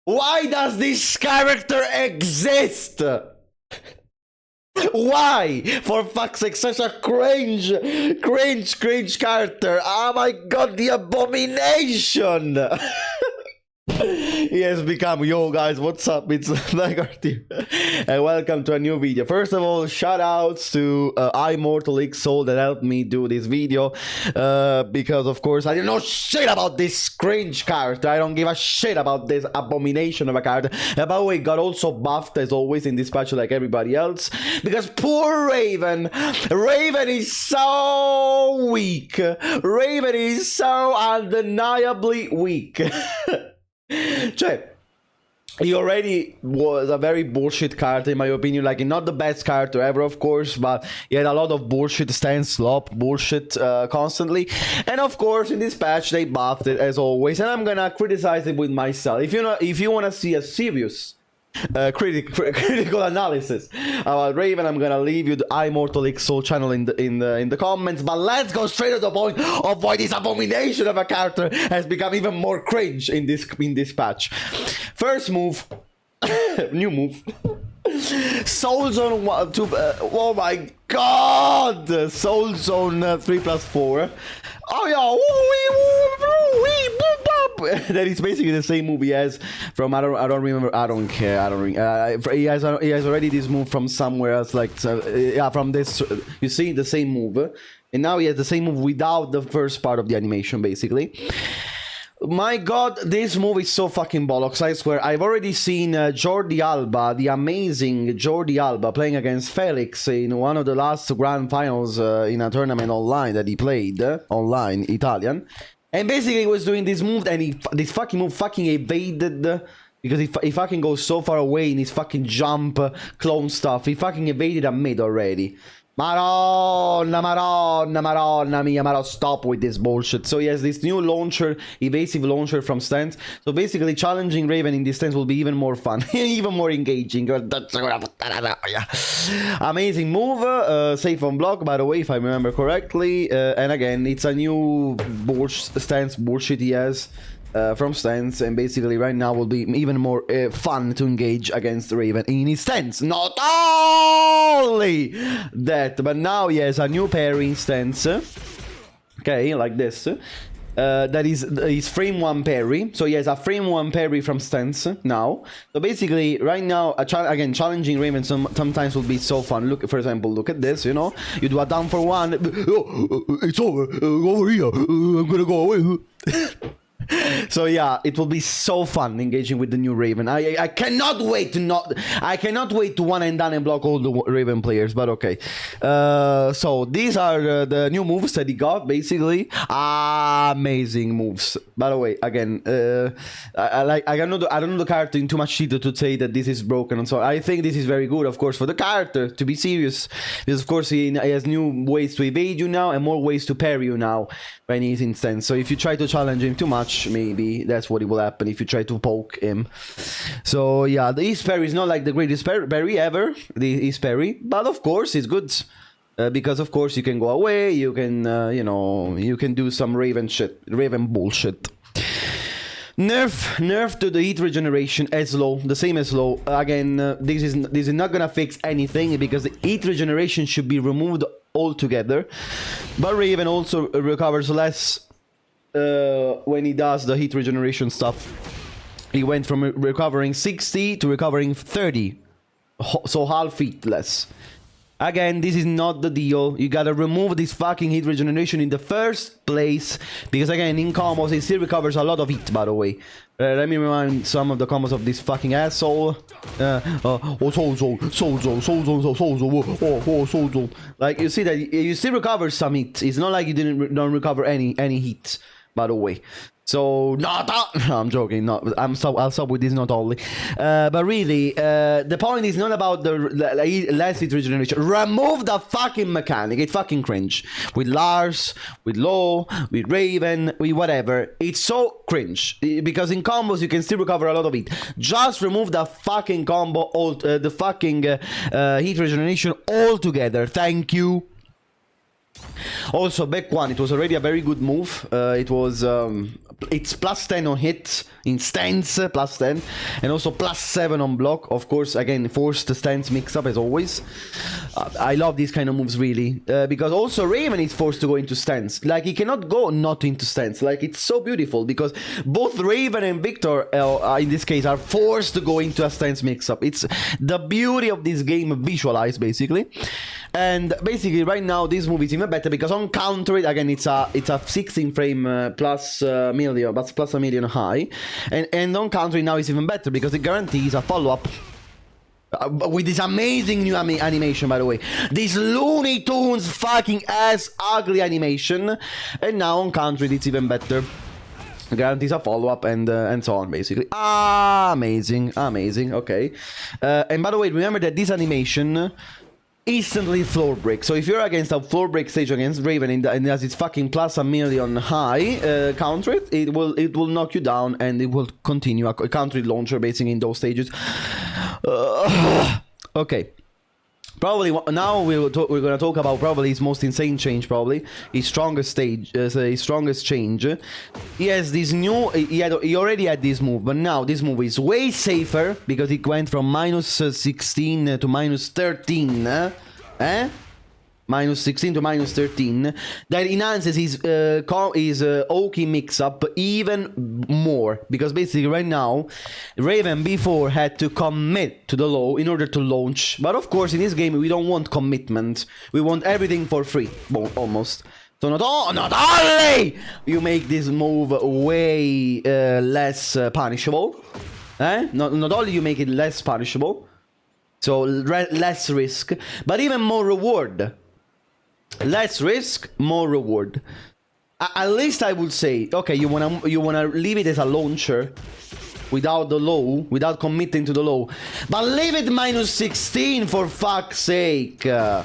Why does this character exist? Why? For fuck's sake, such a cringe character. Oh my god, the abomination. He has become, yo guys, what's up? It's Vanguard here, and welcome to a new video. First of all, shout outs to imortalxsoul that helped me do this video, because of course I didn't know shit about this cringe character. I don't give a shit about this abomination of a character. And by the way, got also buffed as always in this patch like everybody else, because poor Raven is so weak. Raven is so undeniably weak. Cioè, he already was a very bullshit character in my opinion, like not the best character ever of course, but he had a lot of bullshit stance, slop, bullshit constantly, and of course in this patch they buffed it as always, and I'm gonna criticize it with myself. If you wanna see a serious critical analysis about Raven, I'm gonna leave you the imortalxsoul channel in the comments. But let's go straight to the point of why this abomination of a character has become even more cringe in this patch. First move, new move. Soul Zone 1, 2, oh my god! Soul Zone 3+4. Oh yeah, that is basically the same move he has from I don't remember, I don't care, he has already this move from somewhere else, like yeah, from this, you see the same move, and now he has the same move without the first part of the animation basically. My god, this move is so fucking bollocks, I swear. I've already seen Jordi Alba, the amazing Jordi Alba, playing against Felix in one of the last grand finals in a tournament online that he played, online, Italian. And basically he was doing this move, and this fucking move fucking evaded, because he fucking goes so far away in his fucking jump clone stuff. He fucking evaded a mid already. Madonna mia, stop with this bullshit. So he has this new launcher, evasive launcher from stance. So basically challenging Raven in this stance will be even more fun, even more engaging. Amazing move, safe on block by the way, if I remember correctly. And again, it's a new stance bullshit he has. From stance, and basically right now will be even more fun to engage against Raven in his stance. Not only that, but now he has a new parry stance. Okay, like this. That is frame 1 parry. So he has a frame 1 parry from stance now. So basically right now, again, challenging Raven sometimes will be so fun. Look, for example, look at this, you know, you do a down for 1, it's over here, I'm gonna go away. So yeah, it will be so fun engaging with the new Raven. I cannot wait to one and done and block all the Raven players, but okay. So these are the new moves that he got, basically. Amazing moves. By the way, again, I don't know the character in too much detail to say that this is broken and so I think this is very good, of course, for the character to be serious, because of course he has new ways to evade you now and more ways to parry you now when he's in stance. So if you try to challenge him too much, maybe that's what will happen if you try to poke him. So yeah, the East parry is not like the greatest parry ever, the East parry, but of course it's good, because of course you can go away, you can you know, you can do some Raven bullshit. Nerf to the heat regeneration as low, the same as low. Again, this is not gonna fix anything, because the heat regeneration should be removed altogether, but Raven also recovers less when he does the heat regeneration stuff. He went from recovering 60 to recovering 30, so half heat less. Again, this is not the deal. You gotta remove this fucking heat regeneration in the first place, because again, in combos it still recovers a lot of heat, by the way. Let me remind some of the combos of this fucking asshole. Soul Zone. Like, you see that you still recover some heat. It's not like you don't recover any heat, by the way. So, no, I'm joking, no, I'll stop with this not only. But really, the point is not about the less heat regeneration. Remove the fucking mechanic, it's fucking cringe. With Lars, with Low, with Raven, with whatever. It's so cringe, because in combos you can still recover a lot of heat. Just remove the fucking combo, the fucking heat regeneration altogether, thank you. Also, back one, it was already a very good move. It was it's plus 10 on hit in stance, plus 10, and also plus 7 on block. Of course, again, forced stance mix up as always. I love these kind of moves really, because also Raven is forced to go into stance. Like, he cannot go not into stance. Like, it's so beautiful because both Raven and Victor, in this case, are forced to go into a stance mix up. It's the beauty of this game visualized, basically. And basically, right now, this move is even better because on counter it, again, it's a 16 frame plus million, but plus a million high. And on counter it now is even better because it guarantees a follow-up. With this amazing new animation, by the way. This Looney Tunes fucking ass ugly animation. And now on counter it, it's even better. Guarantees a follow-up and so on, basically. Amazing, amazing, okay. And by the way, remember that this animation instantly floor break. So if you're against a floor break stage against Raven and has its fucking plus a million high counter it will knock you down and it will continue a counter launcher basically in those stages. Okay. Probably now we're gonna talk about probably his most insane change, probably his strongest stage, his strongest change. He has this new. He already had this move, but now this move is way safer because it went from minus 16 to minus 13. Minus 16 to minus 13. That enhances his Oki mix-up even more. Because basically right now, Raven before had to commit to the low in order to launch. But of course in this game we don't want commitment. We want everything for free, almost. So not only you make this move way less punishable. Not only you make it less punishable. So less risk. But even more reward. Less risk, more reward. At least I would say, okay, you wanna leave it as a launcher without the low, without committing to the low, but leave it minus 16 for fuck's sake, bro.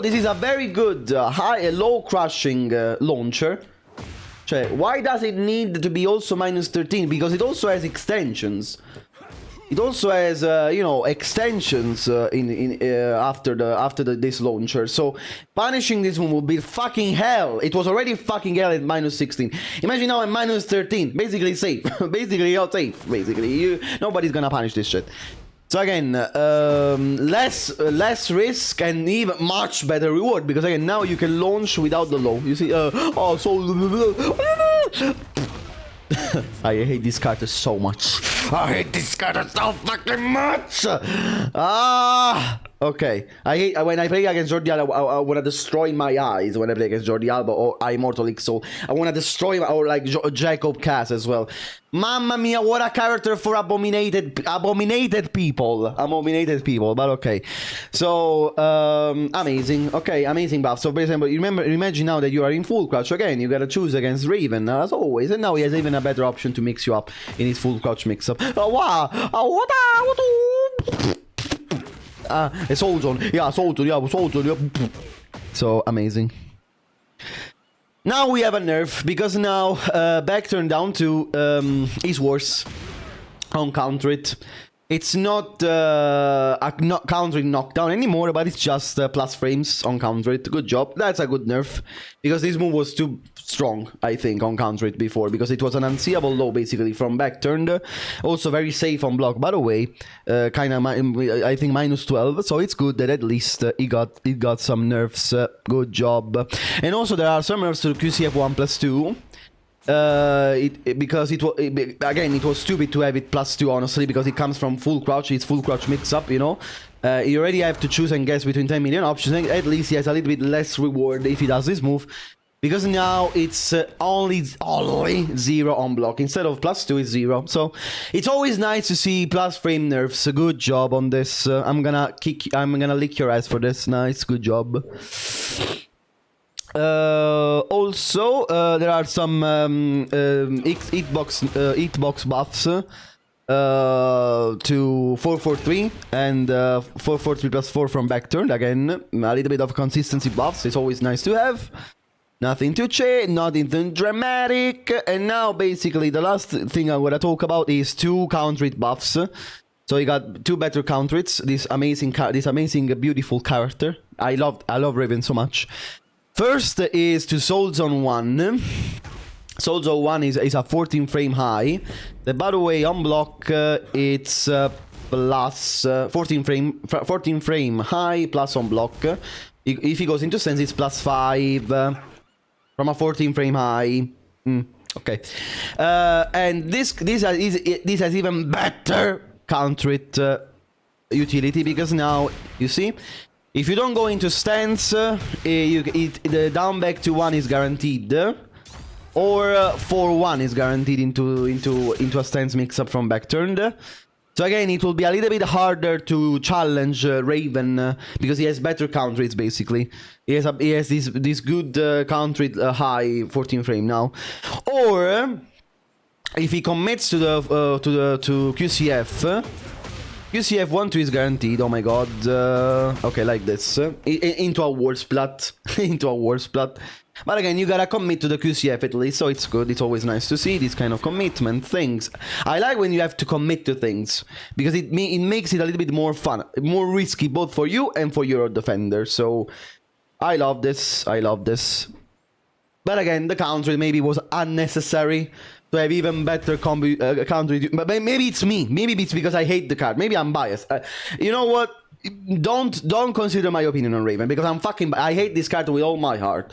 This is a very good low crushing launcher. Why does it need to be also minus 13? Because it also has extensions. It also has, you know, extensions after this launcher. So punishing this one will be fucking hell. It was already fucking hell at minus 16. Imagine now at minus 13. Basically safe. Basically you're safe. Basically nobody's gonna punish this shit. So again, less risk and even much better reward because again now you can launch without the low. You see, oh so. I hate this character so much. I hate this character so fucking much. Okay. I hate when I play against Jordi Alba. I want to destroy my eyes when I play against Jordi Alba or imortalxsoul. I want to destroy or like Jacob Cass as well. Mamma mia, what a character for abominated people. Abominated people, but okay. So amazing. Okay, amazing buff. So for example, imagine now that you are in full crouch again. You gotta choose against Raven as always, and now he has even a better option to mix you up in his full crouch mix up. Soul zone. Yeah, soul zone. Yeah, soul zone. Yeah. So amazing. Now we have a nerf because now back turned down to is worse on counter it. It's not countering knockdown anymore, but it's just plus frames on counter it. Good job. That's a good nerf because this move was too strong, I think, on counter it before because it was an unseeable low basically from back turned. Also very safe on block, by the way. Kind of, I think minus 12. So it's good that at least it got some nerfs. Good job. And also there are some nerfs to QCF 1+2. Because it was stupid to have it +2 honestly because it comes from full crouch. It's full crouch mix up, you know. You already have to choose and guess between 10 million options. At least he has a little bit less reward if he does this move because now it's only 0 on block instead of +2 is 0. So it's always nice to see plus frame nerfs. Good job on this. I'm gonna lick your ass for this. Nice, good job. Also, there are some hitbox buffs to 443 and 443 +4 from back turn. Again, a little bit of consistency buffs. It's always nice to have. Nothing to change, nothing dramatic. And now, basically, the last thing I'm gonna talk about is 2 counter hit buffs. So you got 2 better counter hits. This amazing, beautiful character. I love Raven so much. First is to Soul Zone 1. Solzo 1 is a 14 frame high. That, by the way, on block, it's plus 14 frame high plus on block. If he goes into stance, it's plus 5 from a 14 frame high. Okay, and this has even better counter it utility, because now you see, if you don't go into stance, the down back to 1 is guaranteed, or 4-1 is guaranteed into a stance mix up from back turned. So again, it will be a little bit harder to challenge Raven, because he has better counter hits, basically. He has this good counter hit high 14 frame now. Or if he commits to QCF, QCF 1-2 is guaranteed. Oh my god. Okay, like this. Into a war splat. Into a war splat. But again, you gotta commit to the QCF at least, so it's good. It's always nice to see this kind of commitment things. I like when you have to commit to things, because it makes it a little bit more fun, more risky, both for you and for your defender. So I love this. I love this. But again, the counter maybe was unnecessary to have even better counter. But maybe it's me. Maybe it's because I hate the card. Maybe I'm biased. You know what? Don't consider my opinion on Raven, because I hate this card with all my heart.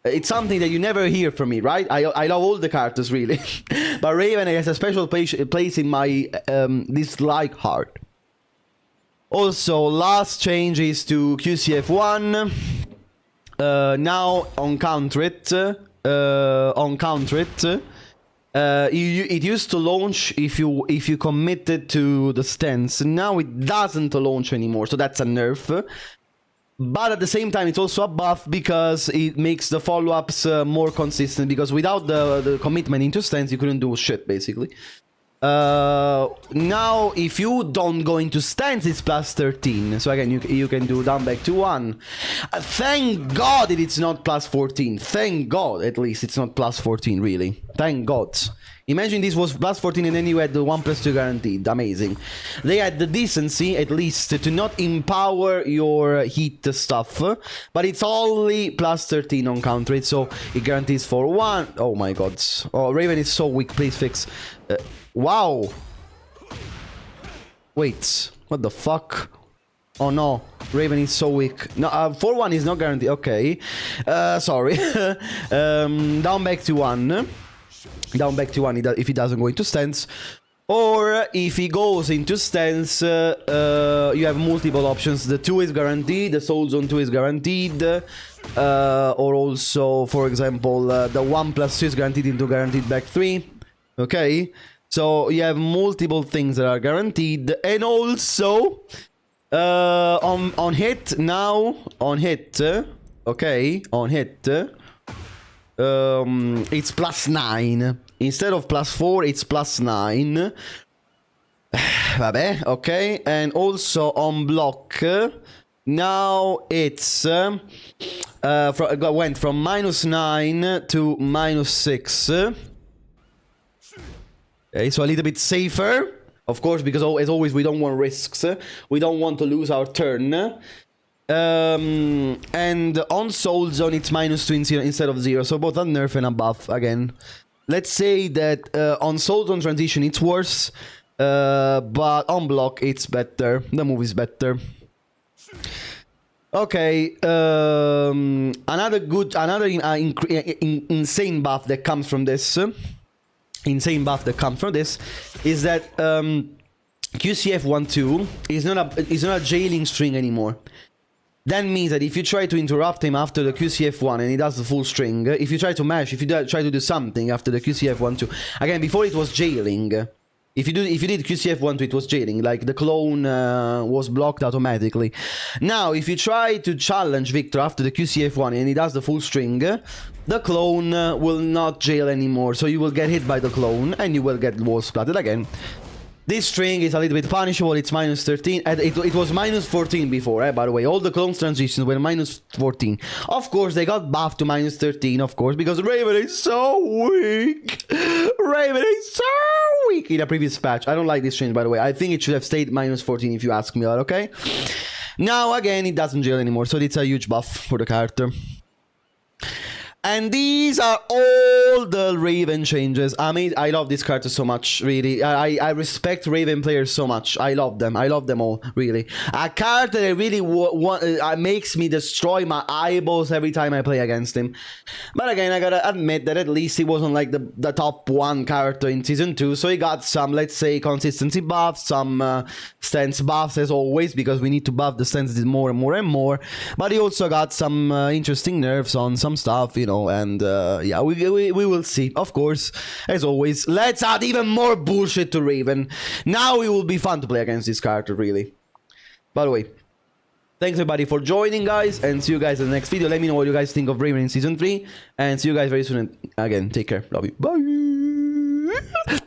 It's something that you never hear from me, right? I love all the characters, really. But Raven has a special place in my dislike heart. Also, last change is to QCF1. Now, on counter it, it used to launch if you committed to the stance. Now it doesn't launch anymore, so that's a nerf. But at the same time, it's also a buff, because it makes the follow-ups more consistent, because without the commitment into stance, you couldn't do shit, basically. Now, if you don't go into stance, it's plus 13. So again, you can do down back to 1. Thank God that it's not plus 14. Thank God, at least, it's not plus 14, really. Thank God. Imagine this was plus 14 and then you had the 1+2 guaranteed. Amazing. They had the decency, at least, to not empower your heat stuff. But it's only plus 13 on counter it, so it guarantees for 1. Oh my god. Oh, Raven is so weak. Please fix. Wow. Wait. What the fuck? Oh no. Raven is so weak. No, 4-1 is not guaranteed. Okay. Sorry. Down back to 1. Down back to 1 if he doesn't go into stance. Or if he goes into stance, you have multiple options. The 2 is guaranteed, the Soul Zone 2 is guaranteed. Or also, for example, the 1+2 is guaranteed into guaranteed back 3. Okay? So you have multiple things that are guaranteed. And also, on hit now, on hit, okay, on hit, it's plus 9. Instead of plus 4, it's plus 9. Vabbè, okay. And also on block, now it's went from -9 to -6. Okay, so a little bit safer, of course, because as always we don't want risks. We don't want to lose our turn. And on Soul Zone it's -2 instead of 0, so both a nerf and a buff again. Let's say that on Soul Zone transition it's worse, but on block it's better. The move is better. Okay, another insane buff that comes from this. Insane buff that comes from this is that QCF 1-2 is not a jailing string anymore. That means that if you try to interrupt him after the QCF1 and he does the full string, if you try to mash, if you try to do something after the QCF1-2, again, before it was jailing. If you did QCF1-2, it was jailing, like the clone was blocked automatically. Now, if you try to challenge Victor after the QCF1 and he does the full string, the clone will not jail anymore, so you will get hit by the clone and you will get wall splatted again. This string is a little bit punishable, it's -13. It was -14 before, by the way. All the clones transitions were -14. Of course, they got buffed to -13, of course, because Raven is so weak. Raven is so weak in a previous patch. I don't like this change, by the way. I think it should have stayed -14 if you ask me, okay? Now, again, it doesn't jail anymore, so it's a huge buff for the character. And these are all the Raven changes. I mean, I love this character so much, really. I respect Raven players so much. I love them all, really. A character that really makes me destroy my eyeballs every time I play against him. But again, I gotta admit that at least he wasn't like the top 1 character in Season 2, so he got some, let's say, consistency buffs, some stance buffs as always, because we need to buff the stances more and more and more. But he also got some interesting nerfs on some stuff, you know, and yeah, we will see, of course, as always. Let's add even more bullshit to Raven. Now it will be fun to play against this character, really. By the way, thanks everybody for joining, guys, and see you guys in the next video. Let me know what you guys think of Raven in Season 3, and see you guys very soon. And again, take care. Love you. Bye.